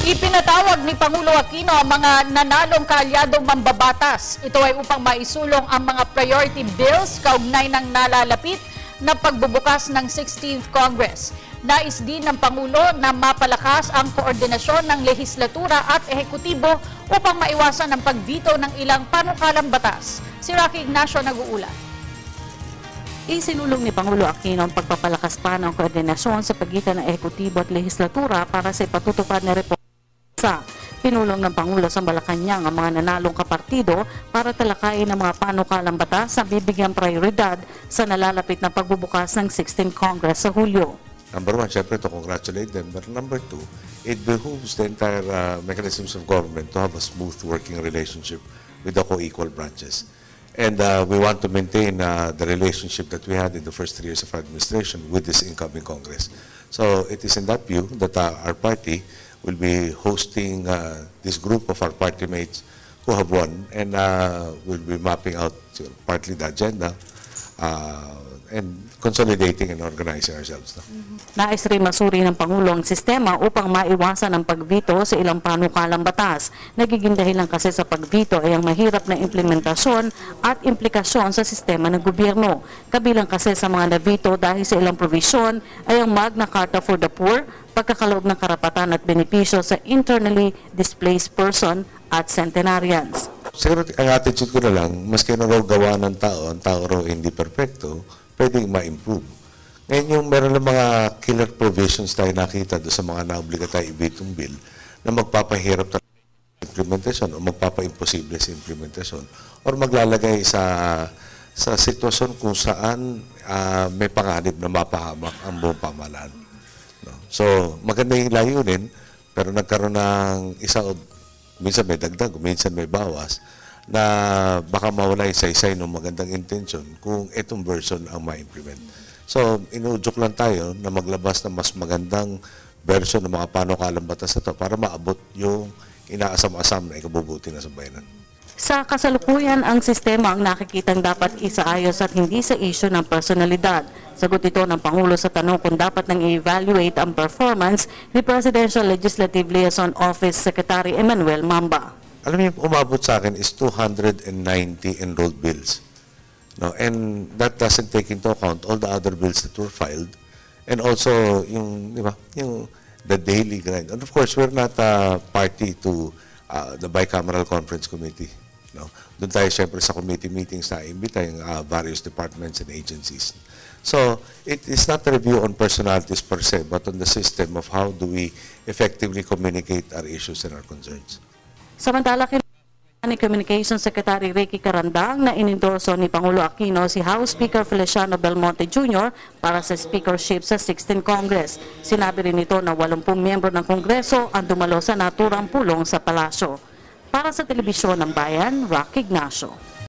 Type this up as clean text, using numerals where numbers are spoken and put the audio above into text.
Ipinatawag ni Pangulo Aquino ang mga nanalong kaalyadong mambabatas. Ito ay upang maisulong ang mga priority bills kaugnay ng nalalapit na pagbubukas ng 16th Congress. Nais din ng Pangulo na mapalakas ang koordinasyon ng lehislatura at ehekutibo upang maiwasan ang pagvito ng ilang panukalang batas. Si Rocky Ignacio nag-uulat. Isinulong ni Pangulo Aquino ang pagpapalakas pa ng koordinasyon sa pagitan ng ehekutibo at lehislatura para sa ipatutupad na reforma. Pinulong ng Pangulo sa Malacanang ang mga nanalong kapartido para talakayin ang mga panukalang batas na bibigyang prioridad sa nalalapit na pagbubukas ng 16th Congress sa Hulyo. Number one, syempre to congratulate them. But number two, it behooves the entire mechanisms of government to have a smooth working relationship with the co-equal branches. And we want to maintain the relationship that we had in the first 3 years of our administration with this incoming Congress. So it is in that view that our party will be hosting this group of our party mates who have won, and we'll be mapping out partly the agenda and consolidating and organizing ourselves. Nais rin masuri ng Pangulo ang sistema upang maiwasan ang pagvito sa ilang panukalang batas. Nagiging dahilan kasi sa pagvito ay ang mahirap na implementasyon at implikasyon sa sistema ng gobyerno. Kabilang kasi sa mga navito dahil sa ilang provision ay ang Magna Carta for the Poor, pagkakaloob ng karapatan at benepisyo sa internally displaced person at centenarians. Siguro ang attitude ko na lang, maski na raw gawa ng tao, ang tao raw hindi perfecto, pwedeng ma-improve. Ngayon yung meron ng mga killer provisions tayo nakita doon sa mga naobliga tayo ibitong bill na magpapahirap sa implementasyon o magpapa-imposible sa implementasyon or maglalagay sa sitwasyon kung saan may panganib na mapahamak ang buong pamahalaan. No? So maganda yung layunin, pero nagkaroon ng isa o minsan may dagdag, minsan may bawas, na baka mawala yung saysay ng magandang intention kung itong version ang ma-implement. So, inuudyok lang tayo na maglabas ng mas magandang version ng mga panukalang batas na ito para maabot yung inaasam-asam na ikabubuti na sambayanan. Sa kasalukuyan, ang sistema ang nakikitang dapat isaayos at hindi sa isyu ng personalidad. Sagot ito ng Pangulo sa tanong kung dapat nang i-evaluate ang performance ni Presidential Legislative Liaison Office Secretary Emmanuel Mamba. Alam niyo, umabot sa akin is 290 enrolled bills. No? And that doesn't take into account all the other bills that were filed and also yung, di ba, yung the daily grind. And of course, we're not a party to the Bicameral Conference Committee. No? Doon tayo siyempre sa committee meetings na imbita yung various departments and agencies. So, it is not a review on personalities per se, but on the system of how do we effectively communicate our issues and our concerns. Samantala, ni Communications Secretary Ricky Carandang na inendorso ni Pangulo Aquino si House Speaker Feliciano Belmonte Jr. para sa speakership sa 16th Congress. Sinabi rin nito na 80 miyembro ng Kongreso ang dumalo sa naturang pulong sa palasyo. Para sa Telebisyon ng Bayan, Rocky Ignacio.